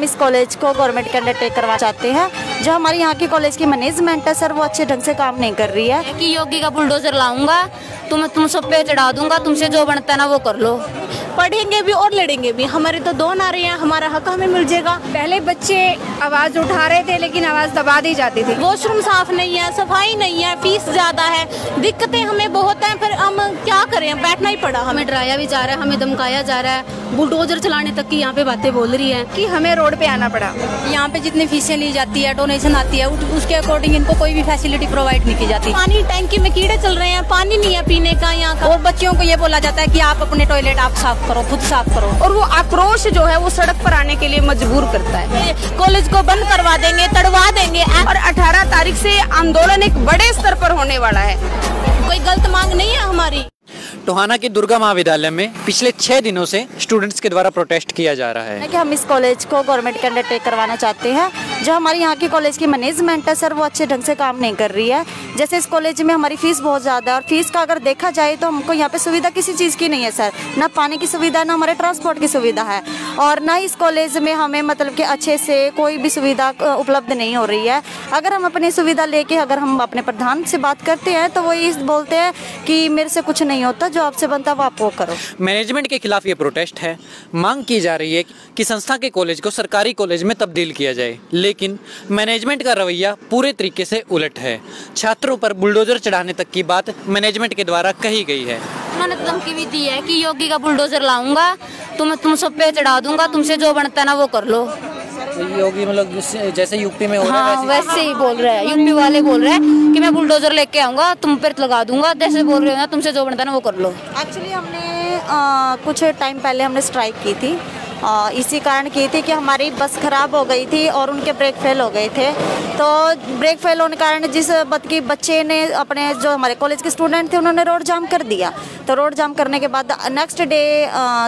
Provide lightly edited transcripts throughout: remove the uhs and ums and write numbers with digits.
इस कॉलेज को गवर्नमेंट के अंडर टेक करवा चाहते हैं। जो हमारी यहाँ की कॉलेज की मैनेजमेंट है सर, वो अच्छे ढंग से काम नहीं कर रही है। कि योगी का बुलडोजर लाऊंगा, तुम सब पे चढ़ा दूंगा, तुमसे जो बनता है ना वो कर लो। पढ़ेंगे भी और लड़ेंगे भी। हमारे तो दो नारे हैं, हमारा हक हमें मिल जाएगा। पहले बच्चे आवाज उठा रहे थे लेकिन आवाज दबा दी जाती थी। वॉशरूम साफ नहीं है, सफाई नहीं है, फीस ज्यादा है, दिक्कतें हमें बहुत हैं। फिर हम क्या करें, बैठना ही पड़ा। हमें डराया भी जा रहा है, हमें धमकाया जा रहा है, बुलडोजर चलाने तक की यहाँ पे बातें बोल रही है कि हमें रोड पे आना पड़ा। यहाँ पे जितनी फीसें ली जाती है, डोनेशन आती है, उसके अकॉर्डिंग इनको कोई भी फैसिलिटी प्रोवाइड नहीं की जाती। पानी टैंकी में कीड़े चल रहे हैं, पानी नहीं है पीने का यहाँ का। और बच्चियों को ये बोला जाता है कि आप अपने टॉयलेट आप साफ करो, खुद साफ करो। और वो आक्रोश जो है वो सड़क पर आने के लिए मजबूर करता है। कॉलेज को बंद करवा देंगे, तड़वा देंगे। और 18 तारीख से आंदोलन एक बड़े स्तर पर होने वाला है। कोई गलत मांग नहीं है हमारी। टोहाना के दुर्गा महाविद्यालय में पिछले 6 दिनों से स्टूडेंट्स के द्वारा प्रोटेस्ट किया जा रहा है कि हम इस कॉलेज को गवर्नमेंट के अंडर टेक करवाना चाहते हैं। जो हमारी यहाँ की कॉलेज की मैनेजमेंट है सर, वो अच्छे ढंग से काम नहीं कर रही है। जैसे इस कॉलेज में हमारी फ़ीस बहुत ज़्यादा है, और फीस का अगर देखा जाए तो हमको यहाँ पे सुविधा किसी चीज़ की नहीं है सर। ना पानी की सुविधा, ना हमारे ट्रांसपोर्ट की सुविधा है, और ना इस कॉलेज में हमें मतलब कि अच्छे से कोई भी सुविधा उपलब्ध नहीं हो रही है। अगर हम अपनी सुविधा लेके अगर हम अपने प्रधान से बात करते हैं तो वो ये बोलते हैं कि मेरे से कुछ नहीं होता, जो आपसे बनता है वो आप वो करो। मैनेजमेंट के खिलाफ ये प्रोटेस्ट है। मांग की जा रही है कि संस्था के कॉलेज को सरकारी कॉलेज में तब्दील किया जाए, लेकिन मैनेजमेंट का रवैया पूरे तरीके से उलट है। छात्रों पर बुलडोजर चढ़ाने तक की बात मैनेजमेंट के द्वारा कही गई है। उन्होंने धमकी भी दी है कि योगी का बुलडोजर लाऊंगा, तुम सब पे चढ़ा दूंगा, तुमसे जो बनता है ना वो कर लो। योगी मतलब जैसे यूपी में हो रहा है वैसे ही बोल रहे हैं। यूपी वाले बोल रहे हैं कि मैं बुलडोजर लेके आऊंगा, तुम पर लगा दूंगा, जैसे बोल रहे हो ना, तुमसे जो बनता है ना वो कर लो। एक्चुअली हमने कुछ टाइम पहले हमने स्ट्राइक की थी, इसी कारण की थी कि हमारी बस ख़राब हो गई थी और उनके ब्रेक फेल हो गए थे। तो ब्रेक फेल होने के कारण जिस बच्चे ने अपने जो हमारे कॉलेज के स्टूडेंट थे उन्होंने रोड जाम कर दिया। तो रोड जाम करने के बाद नेक्स्ट डे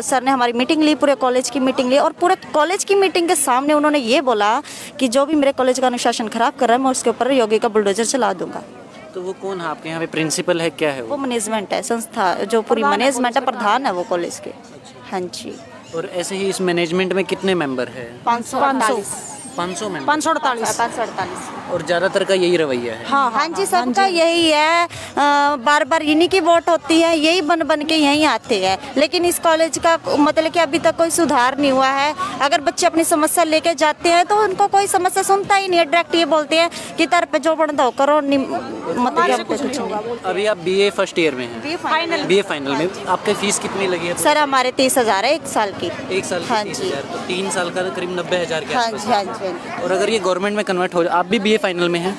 सर ने हमारी मीटिंग ली, पूरे कॉलेज की मीटिंग ली, और पूरे कॉलेज की मीटिंग के सामने उन्होंने ये बोला कि जो भी मेरे कॉलेज का अनुशासन ख़राब कर रहा है मैं उसके ऊपर योगी का बुलडोजर चला दूँगा। तो वो कौन है आपके यहाँ पे, प्रिंसिपल है, क्या है वो मैनेजमेंट है, संस्था जो पूरी मैनेजमेंट है, प्रधान है वो कॉलेज के। हाँ जी। और ऐसे ही इस मैनेजमेंट में कितने मेंबर हैं? 500 में 548 और ज़्यादातर का यही रवैया है। हाँ जी, सबका यही है। बार बार इन्हीं की वोट होती है, यही बन के यहीं आते हैं। लेकिन इस कॉलेज का मतलब कि अभी तक कोई सुधार नहीं हुआ है। अगर बच्चे अपनी समस्या लेके जाते हैं तो उनको कोई समस्या सुनता ही नहीं है। डायरेक्ट ये बोलते हैं कि तर पे जो बन दो करो, मतलब कुछ नहीं। अभी आप BA फर्स्ट ईयर में हैं? BA फाइनल में। आपकी फीस कितनी लगी है? सर हमारे 30,000 है 1 साल की। 1 साल की 30,000, तो 3 साल का करीब 90,000 के आसपास। हाँ जी। और अगर ये गवर्नमेंट में कन्वर्ट हो, आप भी BA फाइनल में हैं,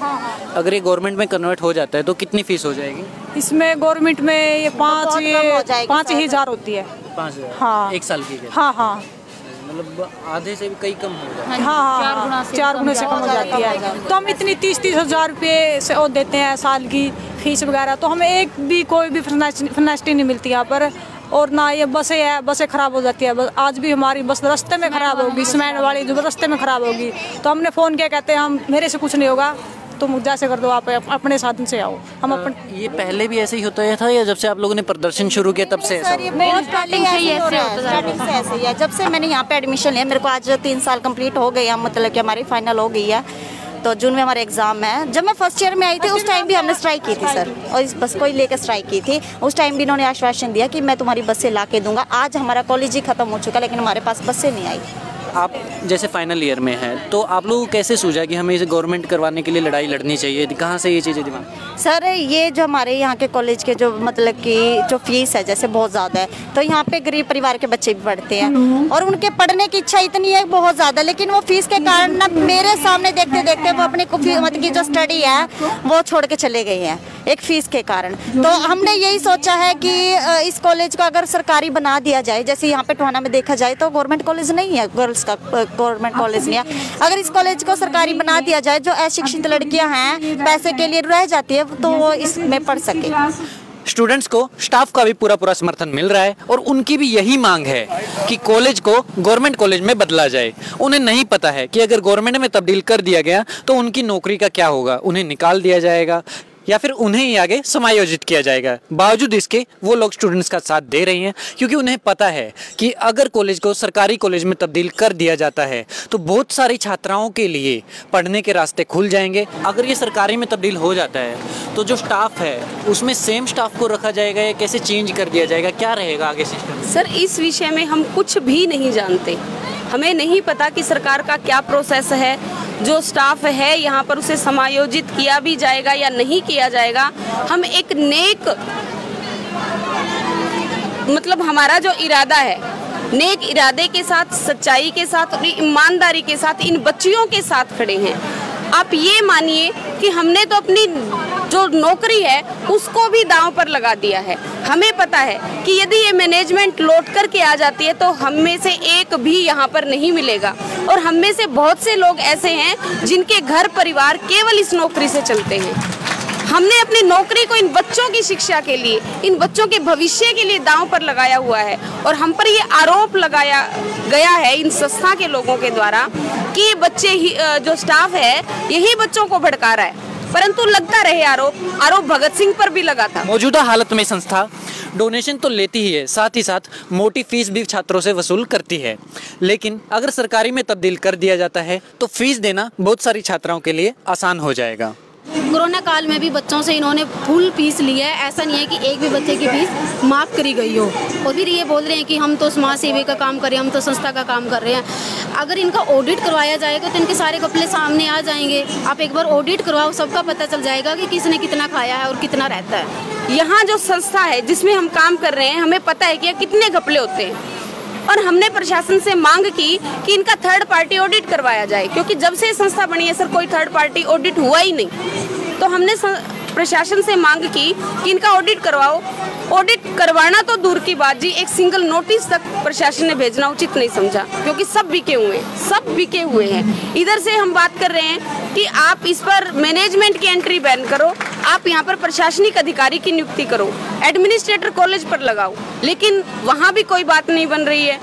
अगर ये गवर्नमेंट में कन्वर्ट हो जाता है तो कितनी फीस हो जाएगी? इसमें गवर्नमेंट में ये 5,000 होती है। 5,000? हाँ। 1 साल की? हाँ मतलब आधे से भी कई कम हो जाता है। हाँ, 4 गुना से कम हो जाती है। तो हम इतनी 30,000 रुपये से और देते हैं साल की फीस वगैरह, तो हमें एक भी कोई भी फैसिलिटी नहीं मिलती यहाँ पर। और ना ये बसें ख़राब हो जाती है। आज भी हमारी बस रास्ते में ख़राब होगी, सीमेंट वाली जो रास्ते में ख़राब होगी, तो हमने फ़ोन किया, कहते हैं हम मेरे से कुछ नहीं होगा, तुम जैसे कर दो, आप अपने साधन से आओ। हम अपने ये पहले भी ऐसे ही होता था या जब से आप लोगों ने प्रदर्शन शुरू किया तब से ऐसा? स्टार्टिंग से ऐसे ही है। जब से मैंने यहाँ पे एडमिशन लिया, मेरे को आज 3 साल कंप्लीट हो गए, मतलब कि हमारी फाइनल हो गई है। तो जून में हमारे एग्जाम है। जब मैं फर्स्ट ईयर में आई थी उस टाइम भी हमने स्ट्राइक की थी सर, और इस बस को ही लेकर स्ट्राइक की थी। उस टाइम भी इन्होंने आश्वासन दिया कि मैं तुम्हारी बस से ला के दूंगा। आज हमारा कॉलेज ही खत्म हो चुका, लेकिन हमारे पास बसें नहीं आई। आप जैसे फाइनल ईयर में है तो आप लोगों को कैसे सूझा कि हमें इसे गवर्नमेंट करवाने के लिए लड़ाई लड़नी चाहिए? कहाँ से ये चीज़ें दिमाग? सर ये जो हमारे यहाँ के कॉलेज के जो मतलब कि जो फीस है जैसे बहुत ज़्यादा है, तो यहाँ पे गरीब परिवार के बच्चे भी पढ़ते हैं और उनके पढ़ने की इच्छा इतनी है बहुत ज़्यादा, लेकिन वो फीस के कारण ना मेरे सामने देखते देखते वो अपनी मतलब की जो स्टडी है वो छोड़ के चले गए हैं एक फ़ीस के कारण। तो हमने यही सोचा है कि इस कॉलेज को अगर सरकारी बना दिया जाए, जैसे यहाँ पे टोहाना में देखा जाए तो गवर्नमेंट कॉलेज नहीं है, गर्ल्स का गवर्नमेंट कॉलेज नहीं है। अगर इस कॉलेज को सरकारी बना दिया जाए, जो अशिक्षित लड़कियां हैं पैसे के लिए रह जाती है, तो वो इसमें पढ़ सके। स्टूडेंट्स को स्टाफ का भी पूरा समर्थन मिल रहा है और उनकी भी यही मांग है कि कॉलेज को गवर्नमेंट कॉलेज में बदला जाए। उन्हें नहीं पता है कि अगर गवर्नमेंट में तब्दील कर दिया गया तो उनकी नौकरी का क्या होगा, उन्हें निकाल दिया जाएगा या फिर उन्हें ही आगे समायोजित किया जाएगा। बावजूद इसके वो लोग स्टूडेंट्स का साथ दे रही हैं, क्योंकि उन्हें पता है कि अगर कॉलेज को सरकारी कॉलेज में तब्दील कर दिया जाता है तो बहुत सारी छात्राओं के लिए पढ़ने के रास्ते खुल जाएंगे। अगर ये सरकारी में तब्दील हो जाता है तो जो स्टाफ है उसमें सेम स्टाफ को रखा जाएगा या कैसे चेंज कर दिया जाएगा, क्या रहेगा आगे सिस्टम? सर, इस विषय में हम कुछ भी नहीं जानते। हमें नहीं पता कि सरकार का क्या प्रोसेस है, जो स्टाफ है यहाँ पर उसे समायोजित किया भी जाएगा या नहीं किया जाएगा। हम एक नेक मतलब हमारा जो इरादा है, नेक इरादे के साथ, सच्चाई के साथ और ईमानदारी के साथ इन बच्चियों के साथ खड़े हैं। आप ये मानिए कि हमने तो अपनी जो नौकरी है उसको भी दांव पर लगा दिया है। हमें पता है कि यदि ये मैनेजमेंट लौट कर के आ जाती है तो हम में से एक भी यहाँ पर नहीं मिलेगा, और हम में से बहुत से लोग ऐसे हैं जिनके घर परिवार केवल इस नौकरी से चलते हैं। हमने अपनी नौकरी को इन बच्चों की शिक्षा के लिए, इन बच्चों के भविष्य के लिए दांव पर लगाया हुआ है, और हम पर ये आरोप लगाया गया है इन संस्था के लोगों के द्वारा कि ये बच्चे ही जो स्टाफ है यही बच्चों को भड़का रहा है। परंतु लगता रहे आरोप भगत सिंह पर भी लगा था। मौजूदा हालत में संस्था डोनेशन तो लेती ही है, साथ ही साथ मोटी फीस भी छात्रों से वसूल करती है। लेकिन अगर सरकारी में तब्दील कर दिया जाता है तो फीस देना बहुत सारी छात्राओं के लिए आसान हो जाएगा। कोरोना काल में भी बच्चों से इन्होंने फुल फीस ली है। ऐसा नहीं है कि एक भी बच्चे की फीस माफ़ करी गई हो। और फिर ये बोल रहे हैं कि हम तो समाज सेवा का काम कर रहे हैं, हम तो संस्था का काम कर रहे हैं। अगर इनका ऑडिट करवाया जाएगा तो इनके सारे कपड़े सामने आ जाएंगे। आप एक बार ऑडिट करवाओ, सबका पता चल जाएगा कि किसने कितना खाया है और कितना रहता है। यहाँ जो संस्था है जिसमें हम काम कर रहे हैं, हमें पता है कि कितने घपले होते हैं, और हमने प्रशासन से मांग की कि इनका थर्ड पार्टी ऑडिट करवाया जाए, क्योंकि जब से संस्था बनी है सर कोई थर्ड पार्टी ऑडिट हुआ ही नहीं। तो हमने प्रशासन से मांग की कि इनका ऑडिट करवाओ। ऑडिट करवाना तो दूर की बात जी, एक सिंगल नोटिस तक प्रशासन ने भेजना उचित नहीं समझा, क्योंकि सब बिके हुए हैं। इधर से हम बात कर रहे हैं कि आप इस पर मैनेजमेंट की एंट्री बैन करो, आप यहाँ पर प्रशासनिक अधिकारी की नियुक्ति करो, एडमिनिस्ट्रेटर कॉलेज पर लगाओ, लेकिन वहाँ भी कोई बात नहीं बन रही है।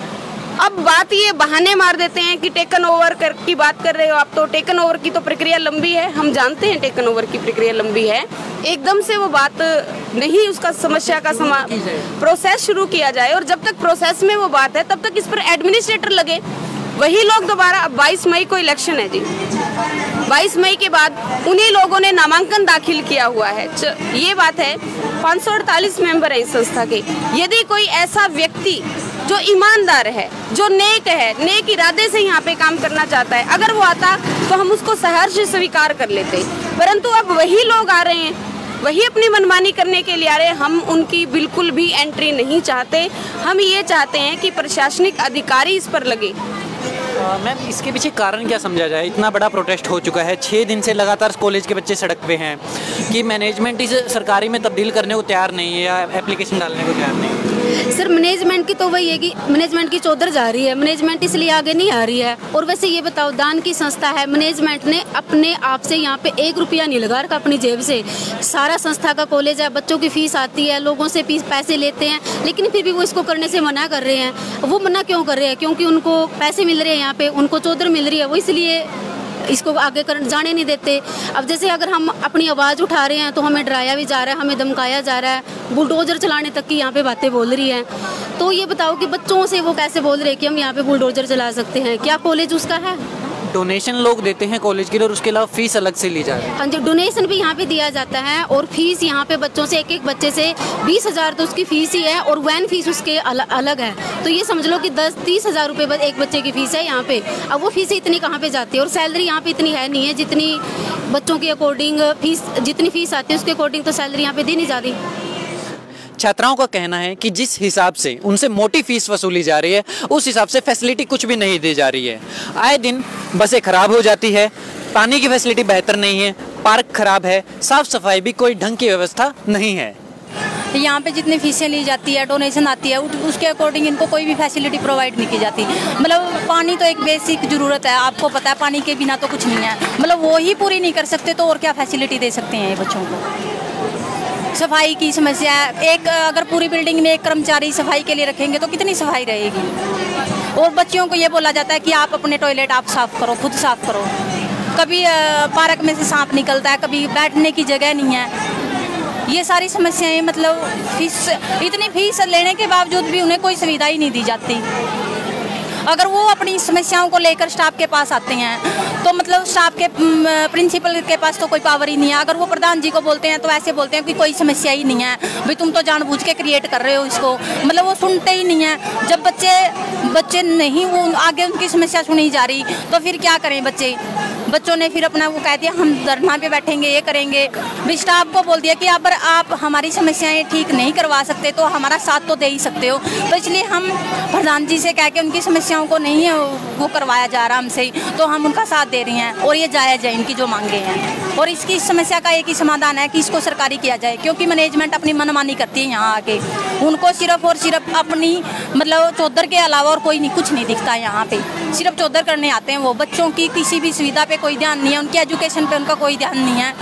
अब बात ये बहाने मार देते हैं कि टेकन ओवर की बात कर रहे हो आप, तो टेकन ओवर की तो प्रक्रिया लंबी है, हम जानते हैं टेकन ओवर की प्रक्रिया लंबी है। एकदम से वो बात नहीं, उसका समस्या का प्रोसेस शुरू किया जाए, और जब तक प्रोसेस में वो बात है तब तक इस पर एडमिनिस्ट्रेटर लगे। वही लोग दोबारा, अब 22 मई को इलेक्शन है जी, 22 मई के बाद उन्हीं लोगों ने नामांकन दाखिल किया हुआ है। ये बात है, 548 मेंबर है इस संस्था के। यदि कोई ऐसा व्यक्ति जो ईमानदार है, जो नेक है, नेक इरादे से यहाँ पे काम करना चाहता है, अगर वो आता तो हम उसको सहर्ष स्वीकार कर लेते, परंतु अब वही लोग आ रहे हैं, वही अपनी मनमानी करने के लिए आ रहे हैं। हम उनकी बिल्कुल भी एंट्री नहीं चाहते। हम ये चाहते हैं कि प्रशासनिक अधिकारी इस पर लगे। मैम, इसके पीछे कारण क्या समझा जाए? इतना बड़ा प्रोटेस्ट हो चुका है, 6 दिन से लगातार कॉलेज के बच्चे सड़क पे हैं कि मैनेजमेंट इस सरकारी में तब्दील करने को तैयार नहीं है या एप्लीकेशन डालने को तैयार नहीं है। सर, मैनेजमेंट की तो वही है कि मैनेजमेंट की चौधर जा रही है, मैनेजमेंट इसलिए आगे नहीं आ रही है। और वैसे ये बताओ, दान की संस्था है, मैनेजमेंट ने अपने आप से यहाँ पे 1 रुपया नहीं लगा रखा अपनी जेब से। सारा संस्था का कॉलेज है, बच्चों की फीस आती है, लोगों से पैसे लेते हैं, लेकिन फिर भी वो इसको करने से मना कर रहे हैं। वो मना क्यों कर रहे हैं? क्योंकि उनको पैसे मिल रहे हैं, यहाँ पे उनको चौधर मिल रही है, वो इसलिए इसको आगे जाने नहीं देते। अब जैसे अगर हम अपनी आवाज़ उठा रहे हैं तो हमें डराया भी जा रहा है, हमें धमकाया जा रहा है, बुलडोजर चलाने तक की यहाँ पे बातें बोल रही हैं। तो ये बताओ कि बच्चों से वो कैसे बोल रहे हैं कि हम यहाँ पे बुलडोजर चला सकते हैं? क्या कॉलेज उसका है? डोनेशन लोग देते हैं कॉलेज के लिए और उसके अलावा फीस अलग से ली जा रही है। हाँ जी, डोनेशन भी यहाँ पे दिया जाता है, और फीस यहाँ पे बच्चों से एक बच्चे से 20,000 तो उसकी फीस ही है, और वैन फीस उसके अलग है। तो ये समझ लो कि 10-30 हज़ार रुपये एक बच्चे की फीस है यहाँ पे। अब वो फीस इतनी कहाँ पे जाती है? और सैलरी यहाँ पे इतनी है नहीं है जितनी बच्चों के अकॉर्डिंग फीस, जितनी फीस आती है उसके अकॉर्डिंग तो सैलरी यहाँ पे दी नहीं जा रही। छात्राओं का कहना है कि जिस हिसाब से उनसे मोटी फीस वसूली जा रही है उस हिसाब से फैसिलिटी कुछ भी नहीं दी जा रही है। आए दिन बसें खराब हो जाती है, पानी की फैसिलिटी बेहतर नहीं है, पार्क खराब है, साफ सफाई भी कोई ढंग की व्यवस्था नहीं है। यहाँ पे जितनी फीसें ली जाती है, डोनेशन आती है, उसके अकॉर्डिंग इनको कोई भी फैसिलिटी प्रोवाइड नहीं की जाती। मतलब पानी तो एक बेसिक ज़रूरत है, आपको पता है, पानी के बिना तो कुछ नहीं है। मतलब वो ही पूरी नहीं कर सकते तो और क्या फैसिलिटी दे सकते हैं ये बच्चों को? सफाई की समस्या है, एक अगर पूरी बिल्डिंग में एक कर्मचारी सफाई के लिए रखेंगे तो कितनी सफाई रहेगी? और बच्चों को ये बोला जाता है कि आप अपने टॉयलेट आप साफ़ करो, खुद साफ़ करो। कभी पार्क में से सांप निकलता है, कभी बैठने की जगह नहीं है, ये सारी समस्याएं, मतलब फीस, इतनी फीस लेने के बावजूद भी उन्हें कोई सुविधा ही नहीं दी जाती। अगर वो अपनी समस्याओं को लेकर स्टाफ के पास आते हैं तो मतलब स्टाफ के प्रिंसिपल के पास तो कोई पावर ही नहीं है। अगर वो प्रधान जी को बोलते हैं तो ऐसे बोलते हैं कि कोई समस्या ही नहीं है, भाई तुम तो जानबूझ के क्रिएट कर रहे हो इसको, मतलब वो सुनते ही नहीं है। जब बच्चे नहीं, वो आगे उनकी समस्या सुनी जा रही तो फिर क्या करें बच्चों ने फिर अपना वो कह दिया हम धरना पे बैठेंगे, ये करेंगे। भी स्टाफ को बोल दिया कि अगर आप हमारी समस्याएं ठीक नहीं करवा सकते तो हमारा साथ तो दे ही सकते हो। तो इसलिए हम प्रधान जी से कह के उनकी समस्याओं को नहीं वो करवाया जा रहा हमसे, तो हम उनका साथ दे रही हैं और ये जायज़ है इनकी जो मांगे हैं। और इसकी समस्या का एक ही समाधान है कि इसको सरकारी किया जाए, क्योंकि मैनेजमेंट अपनी मनमानी करती है यहाँ आके। उनको सिर्फ और सिर्फ अपनी मतलब चौधर के अलावा और कोई नहीं, कुछ नहीं दिखता है यहाँ पे, सिर्फ चौधर करने आते हैं वो। बच्चों की किसी भी सुविधा पे कोई ध्यान नहीं है, उनकी एजुकेशन पे उनका कोई ध्यान नहीं है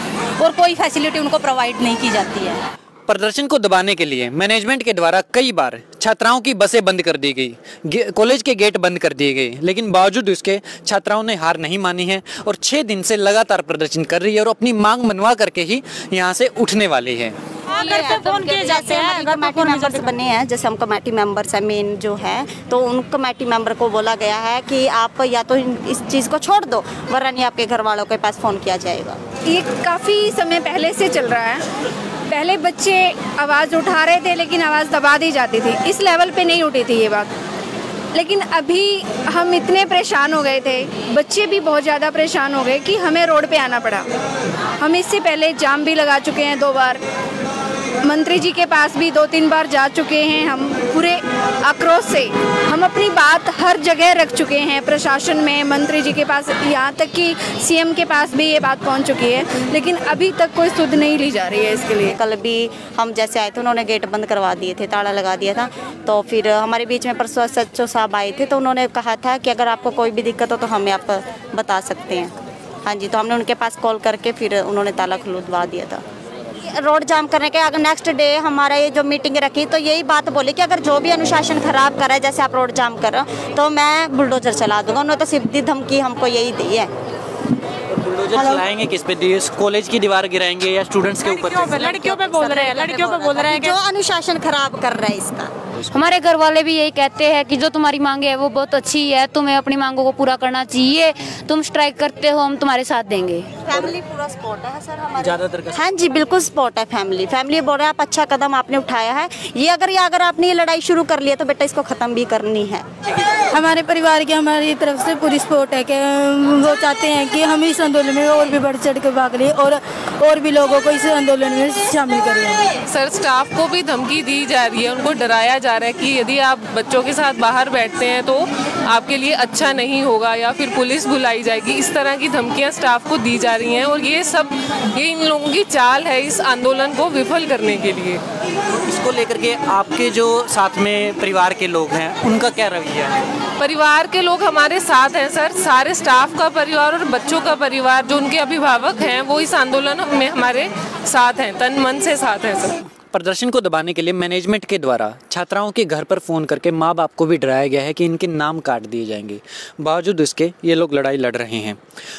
और कोई फैसिलिटी उनको प्रोवाइड नहीं की जाती है। प्रदर्शन को दबाने के लिए मैनेजमेंट के द्वारा कई बार छात्राओं की बसें बंद कर दी गई, कॉलेज के गेट बंद कर दिए गए, लेकिन बावजूद उसके छात्राओं ने हार नहीं मानी है और 6 दिन से लगातार प्रदर्शन कर रही है और अपनी मांग मनवा करके ही यहाँ से उठने वाली है। घर पे फोन किए जाते हैं, कमेटी मेंबर्स बने हैं, जैसे हम कमेटी मेंबर्स हैं मेन जो है, तो उन कमेटी मेंबर को बोला गया है कि आप या तो इस चीज़ को छोड़ दो वरना नहीं आपके घर वालों के पास फ़ोन किया जाएगा। ये काफ़ी समय पहले से चल रहा है। पहले बच्चे आवाज़ उठा रहे थे लेकिन आवाज़ दबा दी जाती थी, इस लेवल पे नहीं उठी थी ये बात। लेकिन अभी हम इतने परेशान हो गए थे, बच्चे भी बहुत ज़्यादा परेशान हो गए कि हमें रोड पे आना पड़ा। हम इससे पहले जाम भी लगा चुके हैं 2 बार, मंत्री जी के पास भी 2-3 बार जा चुके हैं। हम पूरे आक्रोश से हम अपनी बात हर जगह रख चुके हैं, प्रशासन में, मंत्री जी के पास, यहाँ तक कि सीएम के पास भी ये बात पहुँच चुकी है, लेकिन अभी तक कोई सुध नहीं ली जा रही है इसके लिए। कल भी हम जैसे आए थे उन्होंने गेट बंद करवा दिए थे, ताला लगा दिया था। तो फिर हमारे बीच में परसों सचिव साहब आए थे तो उन्होंने कहा था कि अगर आपको कोई भी दिक्कत हो तो हमें आप बता सकते हैं। हाँ जी, तो हमने उनके पास कॉल करके फिर उन्होंने ताला खुलवा दिया था। रोड जाम करने के अगर नेक्स्ट डे हमारा ये जो मीटिंग रखी तो यही बात बोली कि अगर जो भी अनुशासन खराब कर रहा है, जैसे आप रोड जाम कर रहे हो, तो मैं बुलडोजर चला दूंगा। उन्होंने तो सीधी धमकी हमको यही दी है। बुलडोजर चलाएंगे किस पे? कॉलेज की दीवार गिराएंगे या स्टूडेंट्स के ऊपर? लड़कियों पे बोल रहे हैं, लड़कियों पे बोल रहे हैं जो अनुशासन खराब कर रहा है इसका। हमारे घर वाले भी यही कहते हैं कि जो तुम्हारी मांगे है वो बहुत अच्छी है, तुम्हें अपनी मांगों को पूरा करना चाहिए, तुम स्ट्राइक करते हो हम तुम्हारे साथ देंगे। फैमिली पूरा सपोर्ट है सर हमारे ज़्यादातर। हाँ जी, बिल्कुल सपोर्ट है। फैमिली बोल रहा है आप अच्छा कदम आपने उठाया है, ये अगर आपने ये लड़ाई शुरू कर लिया तो बेटा इसको ख़त्म भी करनी है। हमारे परिवार की हमारी तरफ से पूरी सपोर्ट है कि वो चाहते हैं कि हम इस आंदोलन में और भी बढ़ चढ़ कर भाग लें और भी लोगों को इस आंदोलन में शामिल करें। सर, स्टाफ को भी धमकी दी जा रही है, उनको डराया जा रहा है कि यदि आप बच्चों के साथ बाहर बैठते हैं तो आपके लिए अच्छा नहीं होगा या फिर पुलिस बुलाई जाएगी। इस तरह की धमकियां स्टाफ को दी जा रही हैं और ये इन लोगों की चाल है इस आंदोलन को विफल करने के लिए। इसको लेकर के आपके जो साथ में परिवार के लोग हैं उनका क्या रवैया है? परिवार के लोग हमारे साथ हैं सर, सारे स्टाफ का परिवार और बच्चों का परिवार, जो उनके अभिभावक हैं वो इस आंदोलन में हमारे साथ हैं, तन मन से साथ हैं सर। प्रदर्शन को दबाने के लिए मैनेजमेंट के द्वारा छात्राओं के घर पर फ़ोन करके माँ बाप को भी डराया गया है कि इनके नाम काट दिए जाएंगे। बावजूद इसके ये लोग लड़ाई लड़ रहे हैं।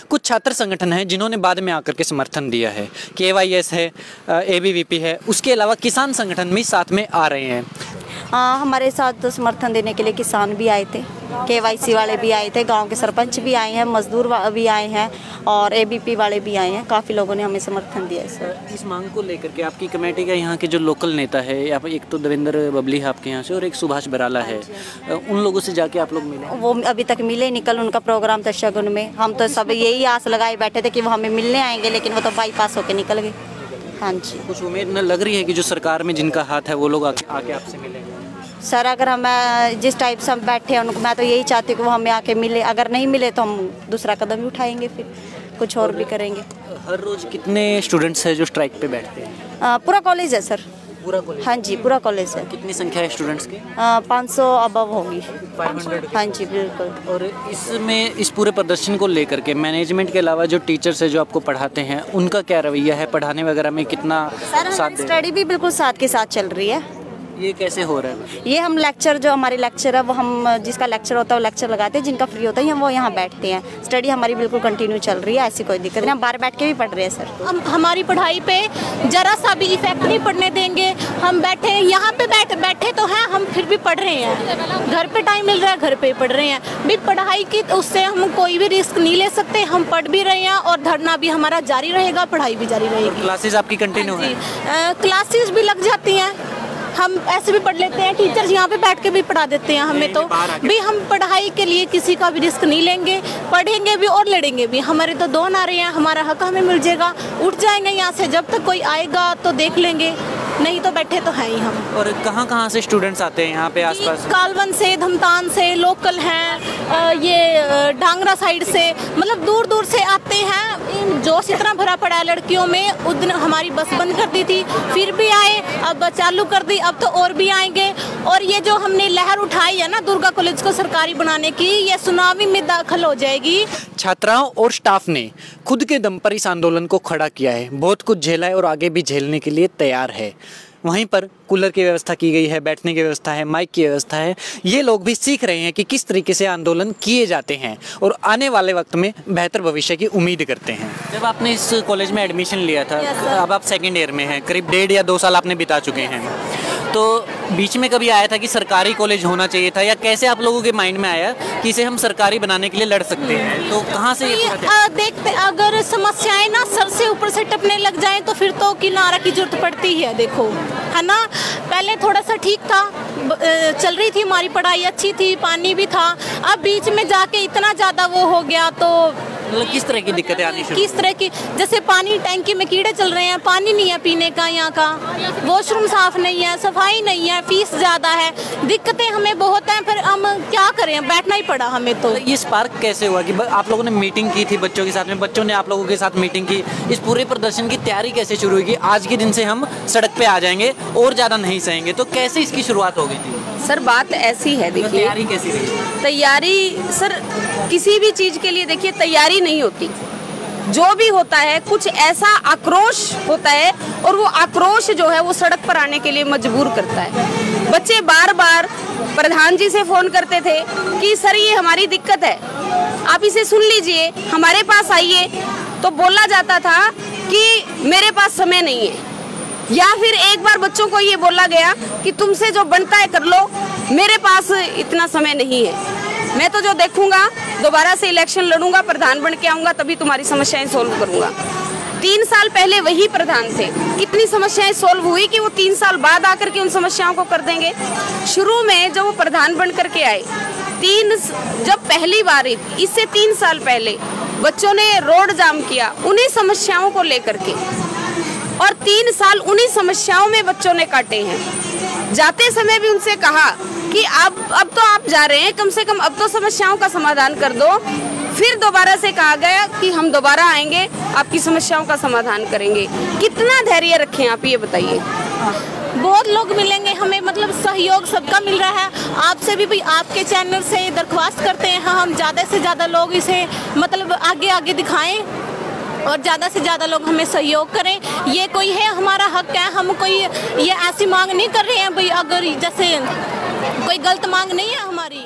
कुछ छात्र संगठन हैं जिन्होंने बाद में आकर के समर्थन दिया है, KYS है, ABVP है, उसके अलावा किसान संगठन भी साथ में आ रहे हैं। हमारे साथ समर्थन देने के लिए किसान भी आए थे, KYC वाले भी आए थे, गांव के सरपंच भी आए हैं, मजदूर भी आए हैं और ABP वाले भी आए हैं। काफ़ी लोगों ने हमें समर्थन दिया है सर। इस मांग को लेकर के आपकी कमेटी का यहाँ के जो लोकल नेता है, एक तो देवेंद्र बबली है आपके यहाँ से और एक सुभाष बराला है, उन लोगों से जाके आप लोग मिले? वो अभी तक मिले नहीं, कल उनका प्रोग्राम था शगुन में। हम तो सब यही आस लगाए बैठे थे कि वो हमें मिलने आएंगे, लेकिन वो तो बाईपास होकर निकल गए। हाँ जी, कुछ उम्मीद न लग रही है कि जो सरकार में जिनका हाथ है वो लोग आके आपसे मिलेंगे? सर, अगर हम जिस टाइप से हम बैठे हैं उनको, मैं तो यही चाहती हूँ कि वो हमें आके मिले। अगर नहीं मिले तो हम दूसरा कदम भी उठाएंगे, फिर कुछ और भी करेंगे। हर रोज़ कितने स्टूडेंट्स हैं जो स्ट्राइक पे बैठते हैं? पूरा कॉलेज है सर। पूरा कॉलेज? हाँ जी, पूरा कॉलेज है। कितनी संख्या है स्टूडेंट्स की? 500 अबव होगी। 500? हाँ जी, बिल्कुल। और इसमें इस पूरे प्रदर्शन को लेकर के मैनेजमेंट के अलावा जो टीचर्स है जो आपको पढ़ाते हैं उनका क्या रवैया है? पढ़ाने वगैरह में कितना सर, साथ? स्टडी भी बिल्कुल साथ के साथ चल रही है। ये कैसे हो रहा है? ये हम लेक्चर, जो हमारे लेक्चर है वो हम जिसका लेक्चर होता है वो लेक्चर लगाते हैं, जिनका फ्री होता है वो यहाँ बैठते हैं। स्टडी हमारी बिल्कुल कंटिन्यू चल रही है, ऐसी कोई दिक्कत नहीं, हम बाहर बैठ के भी पढ़ रहे हैं सर। हम हमारी पढ़ाई पे जरा सा भी इफेक्ट नहीं पड़ने देंगे। हम बैठे यहाँ पे बैठे तो हैं, हम फिर भी पढ़ रहे हैं। घर पे टाइम मिल रहा है, घर पे पढ़ रहे हैं भी। पढ़ाई की उससे हम कोई भी रिस्क नहीं ले सकते, हम पढ़ भी रहे हैं और धरना भी हमारा जारी रहेगा, पढ़ाई भी जारी रहेगी। क्लासेस आपकी कंटिन्यू है? क्लासेस भी लग जाती हैं, हम ऐसे भी पढ़ लेते हैं, टीचर्स यहाँ पे बैठ के भी पढ़ा देते हैं हमें। तो भी हम पढ़ाई के लिए किसी का भी रिस्क नहीं लेंगे, पढ़ेंगे भी और लड़ेंगे भी। हमारे तो 2 नारे हैं, हमारा हक हमें मिल जाएगा, उठ जाएंगे यहाँ से। जब तक कोई आएगा तो देख लेंगे, नहीं तो बैठे तो हैं ही हम। और कहाँ से स्टूडेंट्स आते हैं यहाँ पे आसपास? कालवन से, धमतान से लोकल हैं, ये ढांगरा साइड से, मतलब दूर दूर से आते हैं। जोश इतना भरा पड़ा है लड़कियों में। उस दिन हमारी बस बंद कर दी थी, फिर भी आए, अब चालू कर दी, अब तो और भी आएंगे। और ये जो हमने लहर उठाई है ना दुर्गा कॉलेज को सरकारी बनाने की, ये सुनामी में दाखिल हो जाएगी। छात्राओं और स्टाफ ने खुद के दम पर इस आंदोलन को खड़ा किया है, बहुत कुछ झेला है और आगे भी झेलने के लिए तैयार है। वहीं पर कूलर की व्यवस्था की गई है, बैठने की व्यवस्था है, माइक की व्यवस्था है। ये लोग भी सीख रहे हैं कि किस तरीके से आंदोलन किए जाते हैं और आने वाले वक्त में बेहतर भविष्य की उम्मीद करते हैं। जब आपने इस कॉलेज में एडमिशन लिया था, अब आप सेकेंड ईयर में हैं, करीब 1.5 या 2 साल आपने बिता चुके हैं, तो बीच में कभी आया था कि सरकारी कॉलेज होना चाहिए था, या कैसे आप लोगों के माइंड में आया कि इसे हम सरकारी बनाने के लिए लड़ सकते हैं? तो कहाँ से देखते, अगर समस्याएं ना सर से ऊपर से टपने लग जाएं तो फिर तो किनारा की जरूरत पड़ती है, देखो है ना। पहले थोड़ा सा ठीक था, चल रही थी हमारी पढ़ाई, अच्छी थी, पानी भी था। अब बीच में जाके इतना ज़्यादा वो हो गया तो मतलब किस तरह की दिक्कतें आनी शुरू? किस तरह की, जैसे पानी टैंकी में कीड़े चल रहे हैं, पानी नहीं है पीने का, यहाँ का वॉशरूम साफ नहीं है, सफाई नहीं है, फीस ज़्यादा है, दिक्कतें हमें बहुत हैं। फिर हम क्या करें, बैठना ही पड़ा हमें। तो ये स्पार्क कैसे हुआ कि आप लोगों ने मीटिंग की थी बच्चों के साथ में, बच्चों ने आप लोगों के साथ मीटिंग की, इस पूरे प्रदर्शन की तैयारी कैसे शुरू हुई कि आज के दिन से हम सड़क पे आ जाएंगे और ज़्यादा नहीं सहेंगे? तो कैसे इसकी शुरुआत हो गई थी? सर बात ऐसी है, देखिए तैयारी कैसी रही? तैयारी सर किसी भी चीज़ के लिए देखिए तैयारी नहीं होती, जो भी होता है कुछ ऐसा आक्रोश होता है और वो आक्रोश जो है वो सड़क पर आने के लिए मजबूर करता है। बच्चे बार बार प्रधान जी से फ़ोन करते थे कि सर ये हमारी दिक्कत है, आप इसे सुन लीजिए, हमारे पास आइए। तो बोला जाता था कि मेरे पास समय नहीं है, या फिर एक बार बच्चों को ये बोला गया कि तुमसे जो बनता है कर लो, मेरे पास इतना समय नहीं है, मैं तो जो देखूंगा दोबारा से इलेक्शन लड़ूंगा, प्रधान बन के आऊंगा, तभी तुम्हारी समस्याएं सोल्व करूंगा। 3 साल पहले वही प्रधान थे, कितनी समस्याएं सोल्व हुई कि वो 3 साल बाद आकर के उन समस्याओं को कर देंगे। शुरू में जब वो प्रधान बन करके आए, जब पहली बार इससे 3 साल पहले बच्चों ने रोड जाम किया उन्हीं समस्याओं को लेकर के, और 3 साल उन्हीं समस्याओं में बच्चों ने काटे हैं। जाते समय भी उनसे कहा कि अब तो आप जा रहे हैं, कम से कम अब तो समस्याओं का समाधान कर दो। फिर दोबारा से कहा गया कि हम दोबारा आएंगे, आपकी समस्याओं का समाधान करेंगे। कितना धैर्य रखें आप, ये बताइए। बहुत लोग मिलेंगे हमें, मतलब सहयोग सबका मिल रहा है। आपसे भी आपके चैनल से दरख्वास्त करते हैं, हम ज़्यादा से ज़्यादा लोग इसे मतलब आगे दिखाएं और ज़्यादा से ज़्यादा लोग हमें सहयोग करें। ये कोई है हमारा हक है, हम कोई ये ऐसी मांग नहीं कर रहे हैं भाई, अगर जैसे कोई गलत मांग नहीं है हमारी।